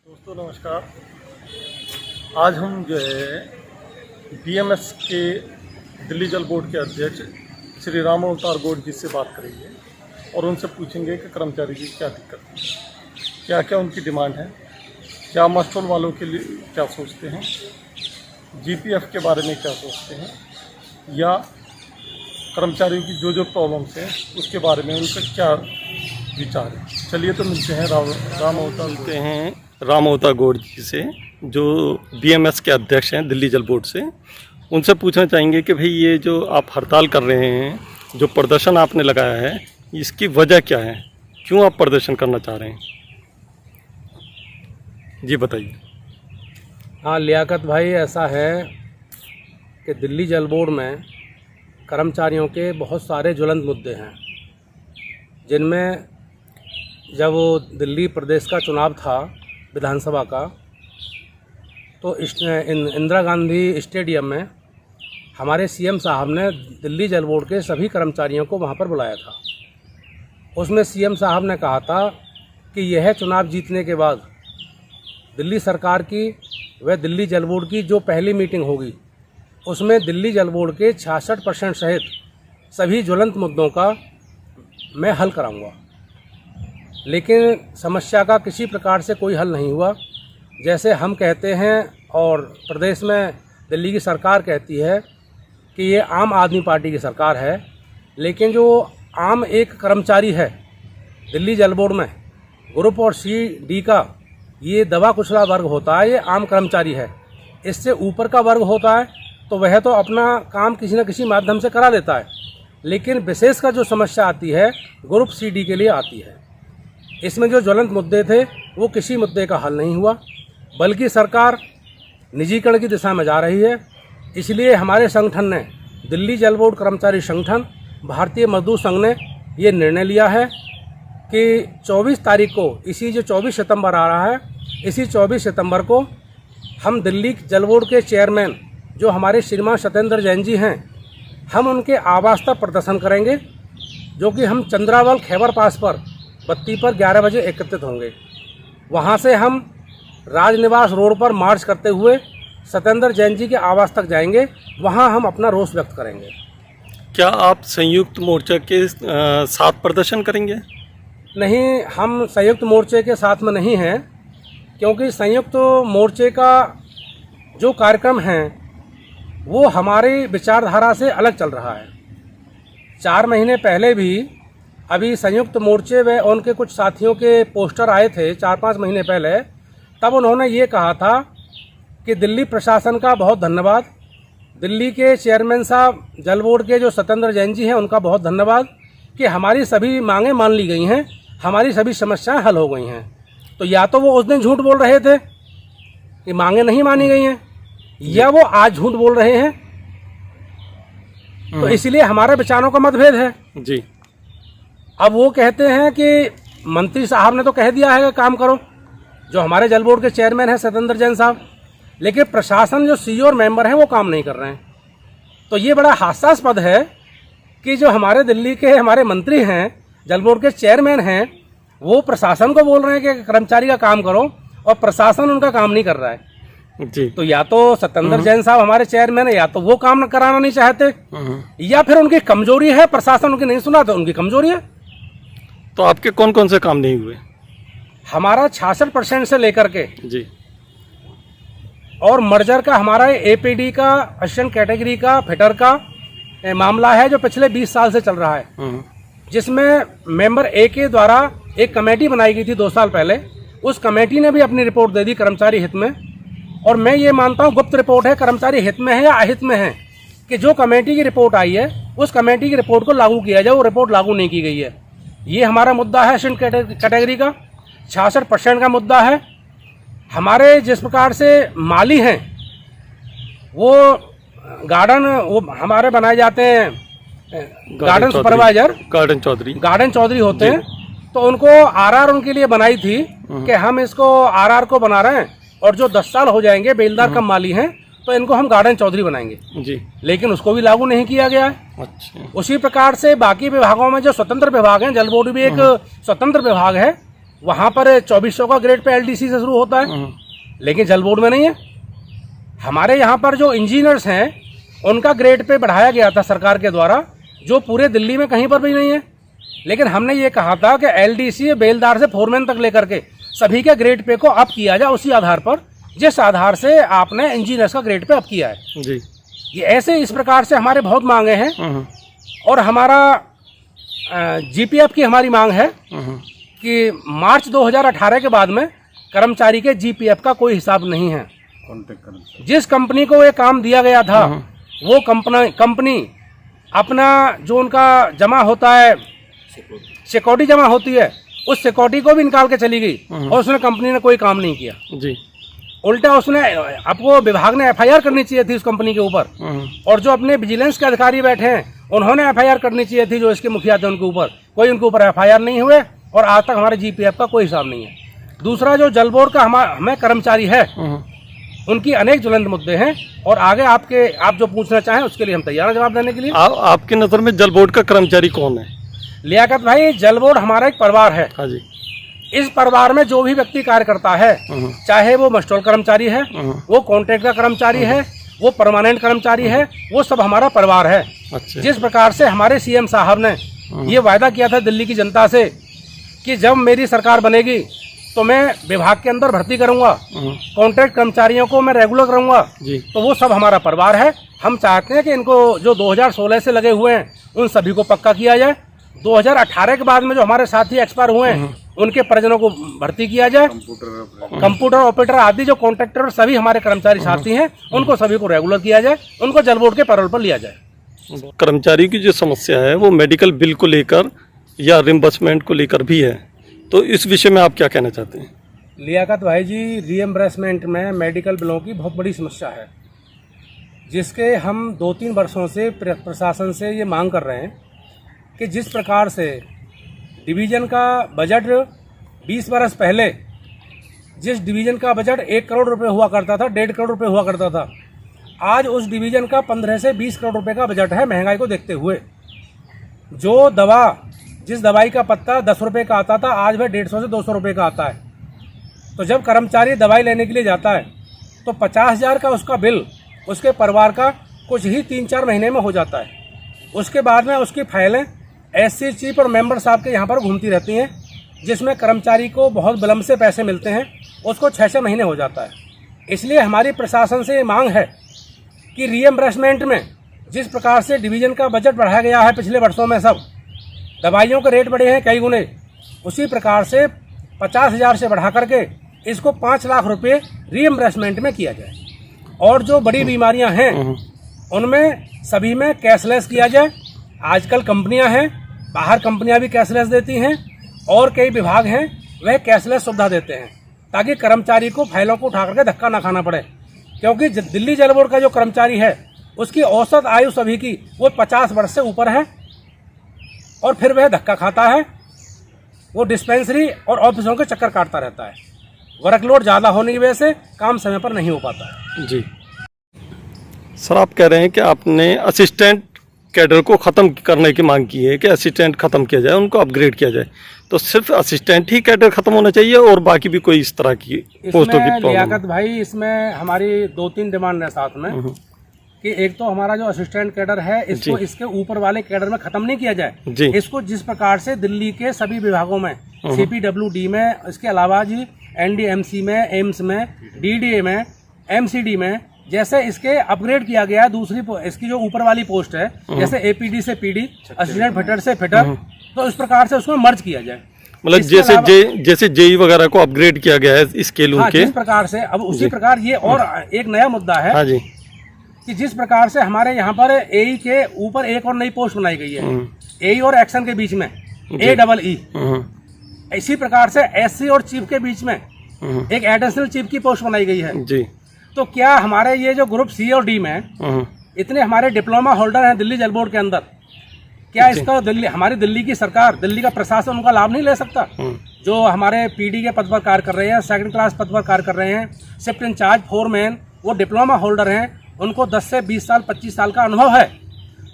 दोस्तों नमस्कार। आज हम जो है बीएमएस के दिल्ली जल बोर्ड के अध्यक्ष श्री राम अवतार गौड़ जी से बात करेंगे और उनसे पूछेंगे कि कर्मचारी की क्या दिक्कत है, क्या क्या उनकी डिमांड है, क्या मस्टोल वालों के लिए क्या सोचते हैं, जीपीएफ के बारे में क्या सोचते हैं, या कर्मचारियों की जो प्रॉब्लम्स हैं उसके बारे में उनका क्या विचार है। चलिए तो मिलते हैं राम अवतार गौड़ जी से, जो बीएमएस के अध्यक्ष हैं दिल्ली जल बोर्ड से। उनसे पूछना चाहेंगे कि भाई ये जो आप हड़ताल कर रहे हैं, जो प्रदर्शन आपने लगाया है, इसकी वजह क्या है, क्यों आप प्रदर्शन करना चाह रहे हैं, जी बताइए। हाँ लियाकत भाई, ऐसा है कि दिल्ली जल बोर्ड में कर्मचारियों के बहुत सारे ज्वलंत मुद्दे हैं, जिनमें जब वो दिल्ली प्रदेश का चुनाव था विधानसभा का, तो इंदिरा गांधी स्टेडियम में हमारे सीएम साहब ने दिल्ली जल बोर्ड के सभी कर्मचारियों को वहाँ पर बुलाया था। उसमें सीएम साहब ने कहा था कि यह चुनाव जीतने के बाद दिल्ली सरकार की व दिल्ली जल बोर्ड की जो पहली मीटिंग होगी, उसमें दिल्ली जल बोर्ड के 66% सहित सभी ज्वलंत मुद्दों का मैं हल कराऊंगा। लेकिन समस्या का किसी प्रकार से कोई हल नहीं हुआ। जैसे हम कहते हैं और प्रदेश में दिल्ली की सरकार कहती है कि ये आम आदमी पार्टी की सरकार है, लेकिन जो आम एक कर्मचारी है दिल्ली जल बोर्ड में, ग्रुप और सी-डी का ये दबा कुचला वर्ग होता है, ये आम कर्मचारी है। इससे ऊपर का वर्ग होता है तो वह तो अपना काम किसी न किसी माध्यम से करा देता है, लेकिन विशेष का जो समस्या आती है ग्रुप सी-डी के लिए आती है। इसमें जो ज्वलंत मुद्दे थे वो किसी मुद्दे का हल नहीं हुआ, बल्कि सरकार निजीकरण की दिशा में जा रही है। इसलिए हमारे संगठन ने, दिल्ली जल बोर्ड कर्मचारी संगठन, भारतीय मजदूर संघ ने ये निर्णय लिया है कि 24 तारीख को, इसी जो 24 सितंबर आ रहा है, इसी 24 सितंबर को हम दिल्ली जल बोर्ड के चेयरमैन जो हमारे श्रीमान सत्येंद्र जैन जी हैं, हम उनके आवास तक प्रदर्शन करेंगे, जो कि हम चंद्रावल खैबर पास पर बत्ती पर 11 बजे एकत्रित होंगे। वहाँ से हम राजनिवास रोड पर मार्च करते हुए सत्येंद्र जैन जी के आवास तक जाएंगे, वहाँ हम अपना रोष व्यक्त करेंगे। क्या आप संयुक्त मोर्चा के साथ प्रदर्शन करेंगे? नहीं, हम संयुक्त मोर्चे के साथ में नहीं हैं, क्योंकि संयुक्त मोर्चे का जो कार्यक्रम है वो हमारी विचारधारा से अलग चल रहा है। 4 महीने पहले भी अभी संयुक्त मोर्चे व उनके कुछ साथियों के पोस्टर आए थे 4-5 महीने पहले, तब उन्होंने ये कहा था कि दिल्ली प्रशासन का बहुत धन्यवाद, दिल्ली के चेयरमैन साहब जल बोर्ड के जो सत्येंद्र जैन जी हैं उनका बहुत धन्यवाद कि हमारी सभी मांगें मान ली गई हैं, हमारी सभी समस्याएं हल हो गई हैं। तो या तो वो उस दिन झूठ बोल रहे थे कि मांगें नहीं मानी गई हैं, या वो आज झूठ बोल रहे हैं। तो इसलिए हमारे विचारों का मतभेद है जी। अब वो कहते हैं कि मंत्री साहब ने तो कह दिया है कि काम करो, जो हमारे जल बोर्ड के चेयरमैन हैं सत्येंद्र जैन साहब, लेकिन प्रशासन जो सीईओ और मेंबर हैं वो काम नहीं कर रहे हैं। तो ये बड़ा हास्यास्पद है कि जो हमारे दिल्ली के हमारे मंत्री हैं, जल बोर्ड के चेयरमैन हैं, वो प्रशासन को बोल रहे हैं कि कर्मचारी का काम करो, और प्रशासन उनका काम नहीं कर रहा है जी। तो या तो सत्येंद्र जैन साहब हमारे चेयरमैन है, या तो वो काम कराना नहीं चाहते, या फिर उनकी कमजोरी है, प्रशासन उनकी नहीं सुना तो उनकी कमजोरी है। तो आपके कौन कौन से काम नहीं हुए? हमारा 66% से लेकर के जी, और मर्जर का हमारा एपीडी का, असिस्टेंट कैटेगरी का, फिटर का मामला है जो पिछले 20 साल से चल रहा है, जिसमें मेंबर ए के द्वारा एक कमेटी बनाई गई थी 2 साल पहले। उस कमेटी ने भी अपनी रिपोर्ट दे दी कर्मचारी हित में, और मैं ये मानता हूँ गुप्त रिपोर्ट है, कर्मचारी हित में है या अहित में है, कि जो कमेटी की रिपोर्ट आई है उस कमेटी की रिपोर्ट को लागू किया जाए। वो रिपोर्ट लागू नहीं की गई है, ये हमारा मुद्दा है। असिस्टेंट कैटेगरी का 66% का मुद्दा है। हमारे जिस प्रकार से माली हैं, वो गार्डन, वो हमारे बनाए जाते हैं गार्डन सुपरवाइजर, गार्डन चौधरी होते हैं, तो उनको आरआर उनके लिए बनाई थी कि हम इसको आरआर को बना रहे हैं, और जो 10 साल हो जाएंगे बेलदार कम माली हैं तो इनको हम गार्डन चौधरी बनाएंगे जी, लेकिन उसको भी लागू नहीं किया गया है। अच्छा। उसी प्रकार से बाकी विभागों में जो स्वतंत्र विभाग हैं, जल बोर्ड भी एक स्वतंत्र विभाग है, वहाँ पर 2400 का ग्रेड पे एलडीसी से शुरू होता है, लेकिन जल बोर्ड में नहीं है। हमारे यहाँ पर जो इंजीनियर्स हैं उनका ग्रेड पे बढ़ाया गया था सरकार के द्वारा, जो पूरे दिल्ली में कहीं पर भी नहीं है। लेकिन हमने ये कहा था कि एलडीसी बेलदार से फोरमैन तक लेकर के सभी के ग्रेड पे को अप किया जाए, उसी आधार पर जिस आधार से आपने इंजीनियर्स का ग्रेड पे अप किया है जी। ये ऐसे इस प्रकार से हमारे बहुत मांगे हैं। और हमारा जीपीएफ की हमारी मांग है कि मार्च 2018 के बाद में कर्मचारी के जीपीएफ का कोई हिसाब नहीं है। जिस कंपनी को ये काम दिया गया था वो कंपनी अपना जो उनका जमा होता है, सिक्योरिटी जमा होती है, उस सिक्योरिटी को भी निकाल के चली गई और उसने कंपनी ने कोई काम नहीं किया जी। उल्टा उसने आपको विभाग ने एफआईआर करनी चाहिए थी उस कंपनी के ऊपर। और जो अपने विजिलेंस के अधिकारी बैठे हैं उन्होंने एफआईआर करनी चाहिए थी, जो इसके मुखिया थे उनके ऊपर, कोई उनके ऊपर एफआईआर नहीं हुए और आज तक हमारे जीपीएफ का कोई हिसाब नहीं है। दूसरा जो जल बोर्ड का हमें कर्मचारी है उनकी अनेक ज्वलंत मुद्दे हैं और आगे आप जो पूछना चाहें उसके लिए हम तैयार हैं जवाब देने के लिए। आपकी नज़र में जल बोर्ड का कर्मचारी कौन है? लियाकत भाई, जल बोर्ड हमारा एक परिवार है। हाँ जी। इस परिवार में जो भी व्यक्ति कार्य करता है, चाहे वो मस्टोल कर्मचारी है, वो कॉन्ट्रैक्ट का कर्मचारी है, वो परमानेंट कर्मचारी है, वो सब हमारा परिवार है। अच्छा। जिस प्रकार से हमारे सीएम साहब ने ये वायदा किया था दिल्ली की जनता से कि जब मेरी सरकार बनेगी तो मैं विभाग के अंदर भर्ती करूंगा, कॉन्ट्रैक्ट कर्मचारियों को मैं रेगुलर करूंगा, तो वो सब हमारा परिवार है। हम चाहते हैं कि इनको जो 2016 से लगे हुए हैं उन सभी को पक्का किया जाए। 2018 के बाद में जो हमारे साथी एक्सपायर हुए हैं उनके परिजनों को भर्ती किया जाए। कंप्यूटर ऑपरेटर आदि जो कॉन्ट्रैक्टर सभी हमारे कर्मचारी साथी हैं उनको सभी को रेगुलर किया जाए, उनको जल बोर्ड के पैरोल पर लिया जाए। कर्मचारी की जो समस्या है वो मेडिकल बिल को लेकर या रिम्बर्समेंट को लेकर भी है, तो इस विषय में आप क्या कहना चाहते हैं? लियाकत भाई जी, रीएम्बर्समेंट में मेडिकल बिलों की बहुत बड़ी समस्या है, जिसके हम 2-3 वर्षों से प्रशासन से ये मांग कर रहे हैं कि जिस प्रकार से डिवीज़न का बजट 20 वर्ष पहले जिस डिवीज़न का बजट 1 करोड़ रुपए हुआ करता था, 1.5 करोड़ रुपए हुआ करता था, आज उस डिवीज़न का 15 से 20 करोड़ रुपए का बजट है। महंगाई को देखते हुए जो जिस दवाई का पत्ता 10 रुपए का आता था, आज वह 150 से 200 रुपए का आता है। तो जब कर्मचारी दवाई लेने के लिए जाता है तो 50,000 का उसका बिल उसके परिवार का कुछ ही 3-4 महीने में हो जाता है। उसके बाद में उसकी फाइलें एससी चीफ और मेंबर साहब के यहाँ पर घूमती रहती हैं, जिसमें कर्मचारी को बहुत विलम्ब से पैसे मिलते हैं, उसको 6-6 महीने हो जाता है। इसलिए हमारी प्रशासन से ये मांग है कि रीएम्बर्समेंट में जिस प्रकार से डिवीज़न का बजट बढ़ाया गया है पिछले वर्षों में, सब दवाइयों के रेट बढ़े हैं कई गुने, उसी प्रकार से 50,000 से बढ़ा करके इसको 5 लाख रुपये रीएम्बर्समेंट में किया जाए। और जो बड़ी बीमारियां हैं उनमें सभी में कैशलेस किया जाए। आजकल कंपनियां हैं, बाहर कंपनियां भी कैशलेस देती हैं और कई विभाग हैं वह कैशलेस सुविधा देते हैं, ताकि कर्मचारी को फाइलों को उठा करके धक्का ना खाना पड़े। क्योंकि दिल्ली जल बोर्ड का जो कर्मचारी है उसकी औसत आयु सभी की वो 50 वर्ष से ऊपर है और फिर वह धक्का खाता है, वो डिस्पेंसरी और ऑफिसों के चक्कर काटता रहता है। वर्कलोड ज़्यादा होने की वजह से काम समय पर नहीं हो पाता है। जी सर, आप कह रहे हैं कि आपने असिस्टेंट कैडर को ख़त्म करने की मांग की है कि असिस्टेंट ख़त्म किया जाए, उनको अपग्रेड किया जाए। तो सिर्फ असिस्टेंट ही कैडर ख़त्म होना चाहिए और बाकी भी कोई इस तरह की पोस्टों की प्रॉब्लम? लियाकत भाई, इसमें हमारी 2-3 डिमांड है साथ में कि एक तो हमारा जो असिस्टेंट कैडर है इसको इसके ऊपर वाले कैडर में खत्म नहीं किया जाए। इसको जिस प्रकार से दिल्ली के सभी विभागों में, CPWD में, इसके अलावा जी NDMC में, एम्स में, DDA में, MCD में, जैसे इसके अपग्रेड किया गया। दूसरी इसकी जो ऊपर वाली पोस्ट है, जैसे APD से PD, असिस्टेंट फिटर से फिटर, तो इस प्रकार से उसमें मर्ज किया जाए। मतलब जैसे JE वगैरह को अपग्रेड किया गया है स्केल उनके, जिस प्रकार से अब उसी प्रकार ये और एक नया मुद्दा है। हाँ जी, कि जिस प्रकार से हमारे यहाँ पर AE के ऊपर एक और नई पोस्ट बनाई गई है, AE और एक्शन के बीच में AEE, इसी प्रकार से SC और चीफ के बीच में एक एडिशनल चीफ की पोस्ट बनाई गई है जी। तो क्या हमारे ये जो ग्रुप C और D में इतने हमारे डिप्लोमा होल्डर हैं दिल्ली जल बोर्ड के अंदर, क्या इसका हमारी दिल्ली की सरकार, दिल्ली का प्रशासन उनका लाभ नहीं ले सकता? जो हमारे PD के पद पर कार्य कर रहे हैं, 2nd क्लास पद पर कार्य कर रहे हैं, शिफ्ट इंचार्ज, फोरमैन, वो डिप्लोमा होल्डर हैं, उनको 10 से 20 साल 25 साल का अनुभव है,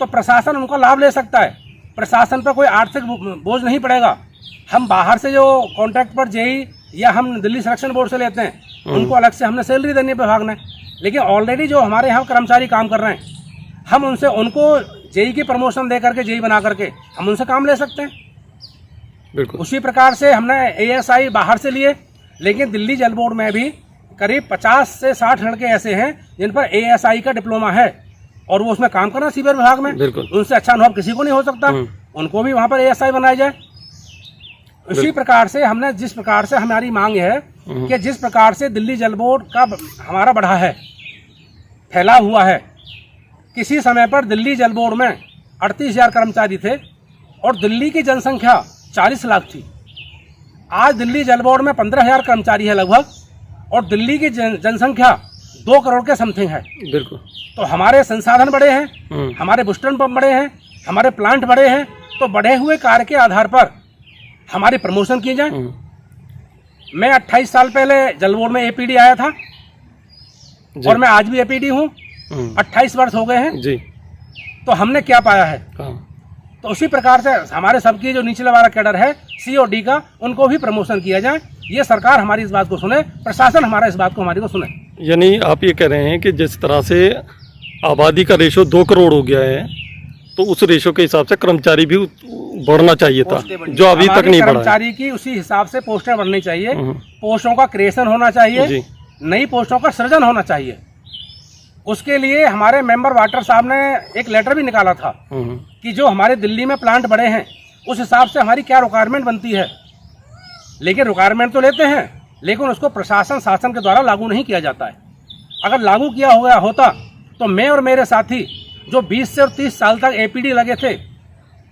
तो प्रशासन उनका लाभ ले सकता है। प्रशासन पर कोई आर्थिक बोझ नहीं पड़ेगा। हम बाहर से जो कॉन्ट्रैक्ट पर जेई या हम दिल्ली सिलेक्शन बोर्ड से लेते हैं उनको अलग से हमने सैलरी देनी है विभाग ने, लेकिन ऑलरेडी जो हमारे यहाँ कर्मचारी काम कर रहे हैं हम उनको जेई की प्रमोशन दे करके जेई बना करके हम उनसे काम ले सकते हैं। बिल्कुल उसी प्रकार से हमने एएसआई बाहर से लिए, लेकिन दिल्ली जल बोर्ड में भी करीब 50 से 60 लड़के ऐसे हैं जिन पर एएसआई का डिप्लोमा है और वो उसमें काम करना सीवर विभाग में। बिल्कुल उनसे अच्छा अनुभव किसी को नहीं हो सकता, उनको भी वहाँ पर एएसआई बनाया जाए। उसी प्रकार से हमने जिस प्रकार से हमारी मांग है कि जिस प्रकार से दिल्ली जल बोर्ड का हमारा बढ़ा है, फैला हुआ है, किसी समय पर दिल्ली जल बोर्ड में 38,000 कर्मचारी थे और दिल्ली की जनसंख्या 40 लाख थी। आज दिल्ली जल बोर्ड में 15,000 कर्मचारी है लगभग और दिल्ली की जनसंख्या 2 करोड़ के समथिंग है। बिल्कुल। तो हमारे संसाधन बड़े हैं, हमारे बूस्टर पंप बड़े हैं, हमारे प्लांट बड़े हैं, तो बढ़े हुए कार्य के आधार पर हमारी प्रमोशन की जाए। मैं 28 साल पहले जल बोर्ड में एपीडी आया था और मैं आज भी एपीडी हूँ, 28 वर्ष हो गए हैं जी। तो हमने क्या पाया है? तो उसी प्रकार से हमारे सबकी जो निचले वाला कैडर है सी और डी का, उनको भी प्रमोशन किया जाए। ये सरकार हमारी इस बात को सुने, प्रशासन हमारा इस बात को हमारी को सुने। यानी आप ये कह रहे हैं कि जिस तरह से आबादी का रेशो 2 करोड़ हो गया है तो उस रेशो के हिसाब से कर्मचारी भी बढ़ना चाहिए था, जो अभी तक नहीं बढ़ा है। कर्मचारी की उसी हिसाब से पोस्टें बढ़नी चाहिए, पोस्टों का क्रिएशन होना चाहिए, नई पोस्टों का सृजन होना चाहिए। उसके लिए हमारे मेंबर वाटर साहब ने एक लेटर भी निकाला था कि जो हमारे दिल्ली में प्लांट बड़े हैं उस हिसाब से हमारी क्या रिक्वायरमेंट बनती है। लेकिन रिक्वायरमेंट तो लेते हैं, लेकिन उसको प्रशासन शासन के द्वारा लागू नहीं किया जाता है। अगर लागू किया हो गया होता तो मैं और मेरे साथी जो 20 से और 30 साल तक एपीडी लगे थे,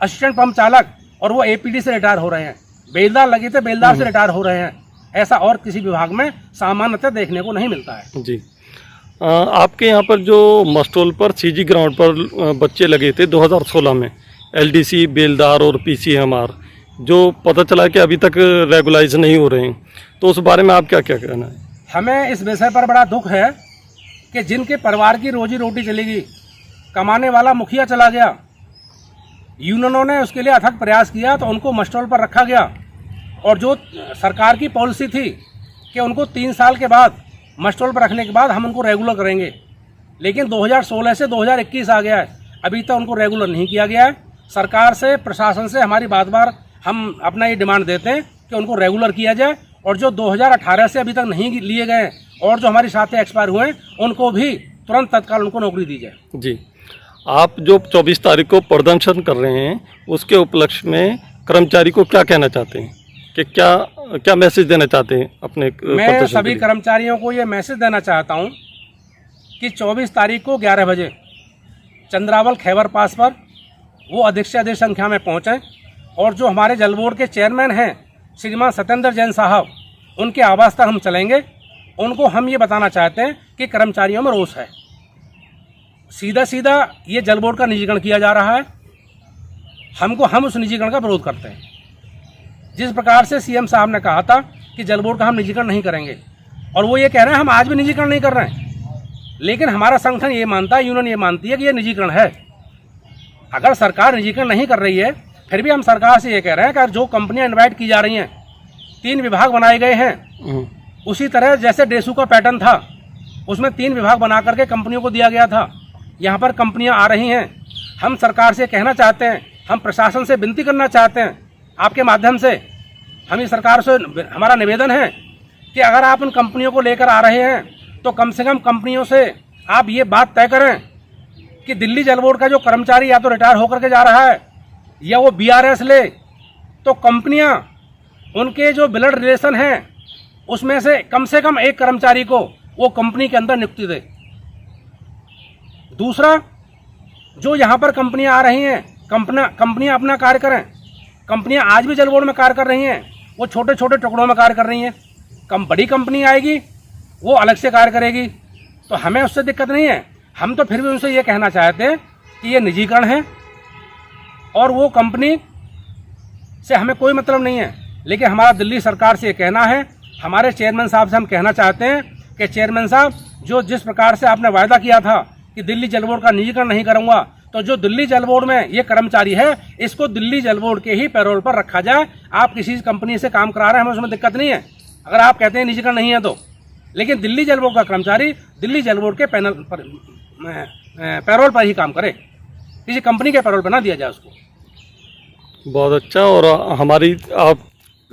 असिस्टेंट पंप चालक, और वो एपीडी से रिटायर हो रहे हैं, बेलदार लगे थे बेलदार से रिटायर हो रहे हैं। ऐसा और किसी विभाग में सामान्यतः देखने को नहीं मिलता है। जी। आपके यहाँ पर जो मस्टोल पर सीजी ग्राउंड पर बच्चे लगे थे 2016 में, एलडीसी, बेलदार और पीसीएमआर, जो पता चला कि अभी तक रेगुलाइज नहीं हो रहे हैं, तो उस बारे में आप क्या क्या कहना है? हमें इस विषय पर बड़ा दुख है कि जिनके परिवार की रोजी रोटी चलेगी, कमाने वाला मुखिया चला गया, यूनियनों ने उसके लिए अथक प्रयास किया तो उनको मस्टोल पर रखा गया, और जो सरकार की पॉलिसी थी कि उनको 3 साल के बाद मस्टोल पर रखने के बाद हम उनको रेगुलर करेंगे, लेकिन 2016 से 2021 आ गया है, अभी तक उनको रेगुलर नहीं किया गया है। सरकार से, प्रशासन से हमारी बार हम अपना ये डिमांड देते हैं कि उनको रेगुलर किया जाए, और जो 2018 से अभी तक नहीं लिए गए और जो हमारे साथी एक्सपायर हुए हैं उनको भी तुरंत तत्काल उनको नौकरी दी जाए। जी। आप जो 24 तारीख को प्रदर्शन कर रहे हैं उसके उपलक्ष्य में कर्मचारी को क्या कहना चाहते हैं, कि क्या मैसेज देना चाहते हैं अपने? मैं सभी कर्मचारियों को ये मैसेज देना चाहता हूँ कि 24 तारीख को 11 बजे चंद्रावल खैबर पास पर वो अधिक से अधिक संख्या में पहुँचें, और जो हमारे जल बोर्ड के चेयरमैन हैं श्रीमान सत्येंद्र जैन साहब, उनके आवास तक हम चलेंगे। उनको हम ये बताना चाहते हैं कि कर्मचारियों में रोष है, सीधा ये जल बोर्ड का निजीकरण किया जा रहा है, हम उस निजीकरण का विरोध करते हैं। जिस प्रकार से सीएम साहब ने कहा था कि जल बोर्ड का हम निजीकरण नहीं करेंगे, और वो ये कह रहे हैं हम आज भी निजीकरण नहीं कर रहे हैं, लेकिन हमारा संगठन ये मानता है, यूनियन ये मानती है कि ये निजीकरण है। अगर सरकार निजीकरण नहीं कर रही है, फिर भी हम सरकार से ये कह रहे हैं कि जो कंपनियां इन्वाइट की जा रही हैं, 3 विभाग बनाए गए हैं, उसी तरह जैसे डेसू का पैटर्न था उसमें 3 विभाग बना करके कंपनियों को दिया गया था। यहाँ पर कंपनियां आ रही हैं, हम सरकार से कहना चाहते हैं, हम प्रशासन से विनती करना चाहते हैं, आपके माध्यम से हम इस सरकार से हमारा निवेदन है कि अगर आप उन कंपनियों को लेकर आ रहे हैं तो कम से कम कंपनियों से आप ये बात तय करें कि दिल्ली जल बोर्ड का जो कर्मचारी या तो रिटायर होकर के जा रहा है या वो बीआरएस ले, तो कंपनियां उनके जो ब्लड रिलेशन हैं उसमें से कम एक कर्मचारी को वो कंपनी के अंदर नियुक्ति दे। दूसरा, जो यहाँ पर कंपनियां आ रही हैं, कंपनियां अपना कार्य करें। कंपनियां आज भी जल बोर्ड में कार्य कर रही हैं, वो छोटे छोटे टुकड़ों में कार्य कर रही हैं। बड़ी कंपनी आएगी वो अलग से कार्य करेगी, तो हमें उससे दिक्कत नहीं है। हम तो फिर भी उनसे ये कहना चाहते हैं कि ये निजीकरण है और वो कंपनी से हमें कोई मतलब नहीं है, लेकिन हमारा दिल्ली सरकार से ये कहना है, हमारे चेयरमैन साहब से हम कहना चाहते हैं कि चेयरमैन साहब, जो जिस प्रकार से आपने वायदा किया था कि दिल्ली जल बोर्ड का निजीकरण नहीं करूँगा, तो जो दिल्ली जल बोर्ड में ये कर्मचारी है, इसको दिल्ली जल बोर्ड के ही पैरोल पर रखा जाए। आप किसी कंपनी से काम करा रहे हैं, हमें उसमें दिक्कत नहीं है, अगर आप कहते हैं निजीकरण नहीं है तो, लेकिन दिल्ली जल बोर्ड का कर्मचारी दिल्ली जल बोर्ड के पैरोल पर ही काम करे, किसी कंपनी के पैरोल पर ना दिया जाए उसको। बहुत अच्छा। और हमारी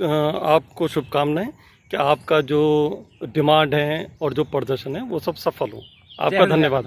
आपको शुभकामनाएं कि आपका जो डिमांड है और जो प्रदर्शन है वो सब सफल हो। आपका धन्यवाद।